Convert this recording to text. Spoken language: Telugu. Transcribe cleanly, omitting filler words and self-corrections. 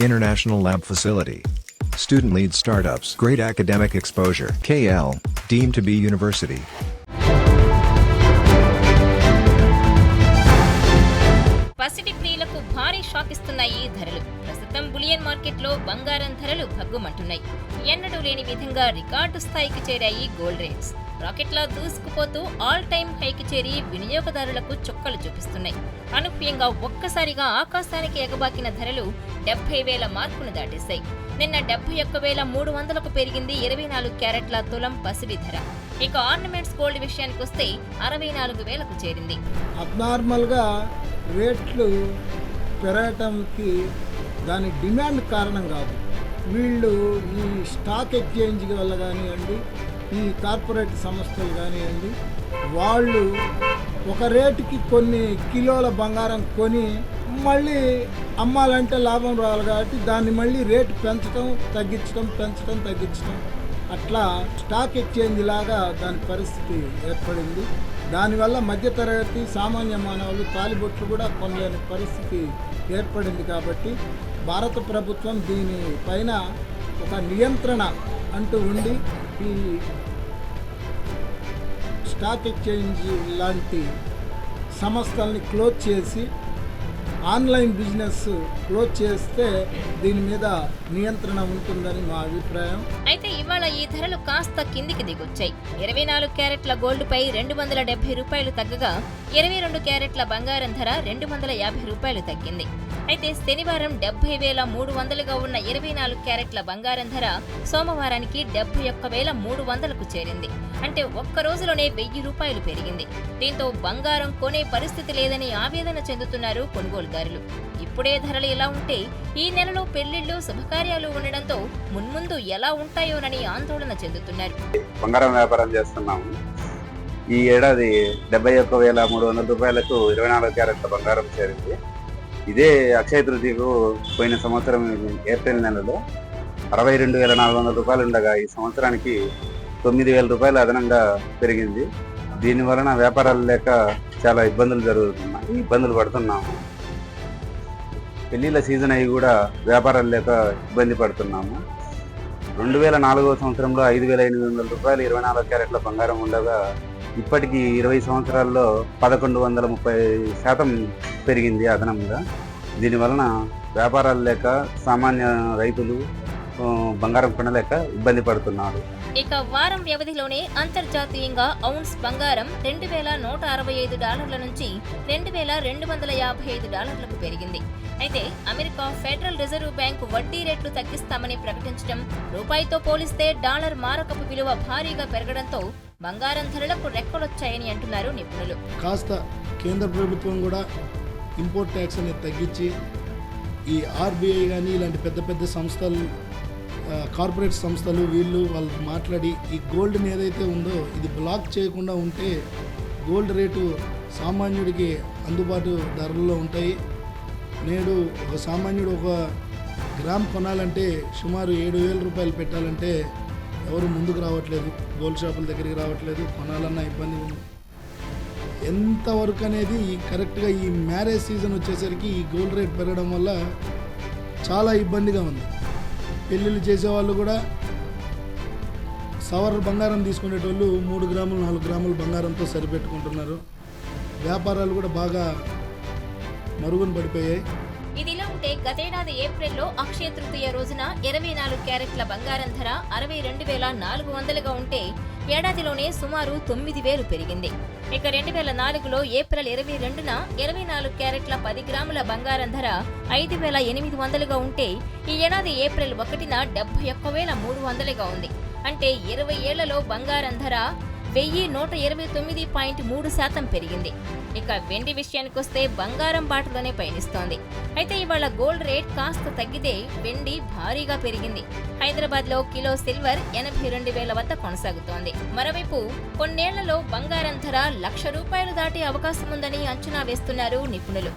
International Lab Facility. Student-led startups. Great academic exposure. KL, deemed to be university. పసిడి ప్రియులకు భారీ షాక్ ఇస్తున్నాయి ధరలు. ప్రస్తుతం బులియన్ మార్కెట్లో బంగారం ధరలు భగ్గుమంటున్నాయి. ఎన్నడూ లేని విధంగా రికార్డు స్థాయికి చేరాయి గోల్డ్ రేట్స్. రాకెట్లా దూసుకుపోతూ ఆల్ టైమ్ హైకి చేరి వినియోగదారులకు చుక్కలు చూపిస్తున్నాయి. అనూహ్యంగా ఒక్కసారిగా ఆకాశానికి ఎగబాకిన ధరలు 70,000 మార్కును దాటేశాయి. నిన్న 71,300కు పెరిగింది 24 క్యారెట్ల తులం పసిడి ధర. ఇక ఆర్నమెంట్స్ గోల్డ్ విషయానికి వస్తే 64,000కు చేరింది. అబ్నార్మల్గా రేట్లు పెరగటానికి దాని డిమాండ్ కారణం కాదు. వీళ్ళు ఈ స్టాక్ ఎక్స్చేంజ్ వల్ల కానివ్వండి, ఈ కార్పొరేట్ సంస్థలు కానివ్వండి, వాళ్ళు ఒక రేటుకి కొన్ని కిలోల బంగారం కొని మళ్ళీ అమ్మాలంటే లాభం రావాలి కాబట్టి దాన్ని మళ్ళీ రేటు పెంచడం తగ్గించడం, పెంచడం తగ్గించడం, అట్లా స్టాక్ ఎక్స్చేంజ్ లాగా దాని పరిస్థితి ఏర్పడింది. దానివల్ల మధ్యతరగతి సామాన్య మానవులు తాలిబొట్లు కూడా కొనలేని పరిస్థితి ఏర్పడింది. కాబట్టి భారత ప్రభుత్వం దీనిపైన ఒక నియంత్రణ అంటూ ఉండి ఈ స్టాక్ ఎక్స్చేంజ్ లాంటి సంస్థల్ని క్లోజ్ చేసి ఆన్లైన్ బిజినెస్ క్లోజ్ చేస్తే దీని మీద నియంత్రణ ఉంటుందని మా అభిప్రాయం. అయితే ఇవాళ ఈ ధరలు కాస్త కిందికి దిగొచ్చాయి. 24 క్యారెట్ల గోల్డ్ పై 270 రూపాయలు తగ్గగా 22 క్యారెట్ల బంగారం ధర 250 రూపాయలు తగ్గింది. అయితే శనివారం 70,300గా ఉన్న 24 క్యారెట్ల బంగారం ధర సోమవారానికి 71,300కు చేరింది. అంటే ఒక్క రోజులోనే 1,000 రూపాయలు పెరిగింది. దీంతో బంగారం కొనే పరిస్థితి లేదని ఆవేదన చెందుతున్నారు కొనుగోలుదారులు. ఇప్పుడే ధరలు ఇలా ఉంటే ఈ నెలలో పెళ్లిళ్లు, శుభకార్యాలు ఉండడంతో మున్ముందు ఎలా ఉంటాయోనని ఆందోళన చెందుతున్నారు. బంగారం వ్యాపారం చేస్తున్నాము. ఈ ఏడాది 71,300 రూపాయలకు 24 క్యారెట్ల బంగారం చేరింది. ఇదే అక్షయ తృతీయకు పోయిన సంవత్సరం ఏప్రిల్ నెలలో 62,400 రూపాయలు ఉండగా ఈ సంవత్సరానికి 9,000 రూపాయలు అదనంగా పెరిగింది. దీని వలన వ్యాపారాలు లేక చాలా ఇబ్బందులు పడుతున్నాము. పెళ్లిళ్ళ సీజన్ అయ్యి కూడా వ్యాపారాలు లేక ఇబ్బంది పడుతున్నాము. 2004వ సంవత్సరంలో 5,800 రూపాయలు 24 క్యారెట్ల బంగారం ఉండగా ఇప్పటికీ 20 సంవత్సరాల్లో 1,130% పెరిగింది అదనంగా. దీనివలన వ్యాపారాలు లేక సామాన్య రైతులు బంగారం కొనలేక ఇబ్బంది పడుతున్నారు. ఇక వారం వ్యవధిలోనే అంతర్జాతీయంగా ఔన్స్ బంగారం $2,165 నుంచి $2,255కు పెరిగింది. అయితే అమెరికా ఫెడరల్ రిజర్వ్ బ్యాంకు వడ్డీ రేట్లు తగ్గిస్తామని ప్రకటించడం, రూపాయితో పోలిస్తే డాలర్ మారకపు విలువ భారీగా పెరగడంతో బంగారం ధరలకు రెక్కలొచ్చాయని అంటున్నారు నిపుణులు. కాస్త కేంద్ర ప్రభుత్వం కూడా ఇంపోర్ట్ ట్యాక్స్ అనేది తగ్గించి ఈ ఆర్బీఐ కానీ ఇలాంటి పెద్ద పెద్ద సంస్థలు, కార్పొరేట్ సంస్థలు వాళ్ళు మాట్లాడి ఈ గోల్డ్ని ఏదైతే ఉందో ఇది బ్లాక్ చేయకుండా ఉంటే గోల్డ్ రేటు సామాన్యుడికి అందుబాటు ధరల్లో ఉంటాయి. నేడు ఒక సామాన్యుడు ఒక గ్రామ్ కొనాలంటే సుమారు 7,000 రూపాయలు పెట్టాలంటే ఎవరు ముందుకు రావట్లేదు, గోల్డ్ షాపుల దగ్గరికి రావట్లేదు, కొనాలన్న ఇబ్బంది ఉంది. ఎంతవరకు అనేది కరెక్ట్గా ఈ మ్యారేజ్ సీజన్ వచ్చేసరికి ఈ గోల్డ్ రేట్ పెరగడం వల్ల చాలా ఇబ్బందిగా ఉంది. పెళ్ళిళ్ళు చేసేవాళ్ళు కూడా సవర్ బంగారం తీసుకునేటోళ్ళు 3 గ్రాములు 4 గ్రాములు బంగారంతో సరిపెట్టుకుంటున్నారు. వ్యాపారాలు కూడా బాగా మరుగున పడిపోయాయి. ఇదిలా ఉంటే గతేడాది ఏప్రిల్లో అక్షయ తృతీయ రోజున 24 క్యారెట్ల బంగారం ధర 62,400గా ఉంటే ఏడాదిలోనే సుమారు 9,000 పెరిగింది. ఇక 2004లో ఏప్రిల్ 22న 24 క్యారెట్ల 10 గ్రాముల బంగారం ధర 5,800గా ఉంటే ఈ ఏడాది ఏప్రిల్ 1న 71,300గా ఉంది. అంటే 20 ఏళ్లలో బంగారం ధర 1,129.3% పెరిగింది. ఇక వెండి విషయానికొస్తే బంగారం బాటలోనే పయనిస్తోంది. అయితే ఇవాళ గోల్డ్ రేట్ కాస్త తగ్గితే వెండి భారీగా పెరిగింది. హైదరాబాద్ లో కిలో సిల్వర్ 82,000 వద్ద కొనసాగుతోంది. మరోవైపు కొన్నేళ్లలో బంగారం ధర 1,00,000 రూపాయలు దాటే అవకాశం ఉందని అంచనా వేస్తున్నారు నిపుణులు.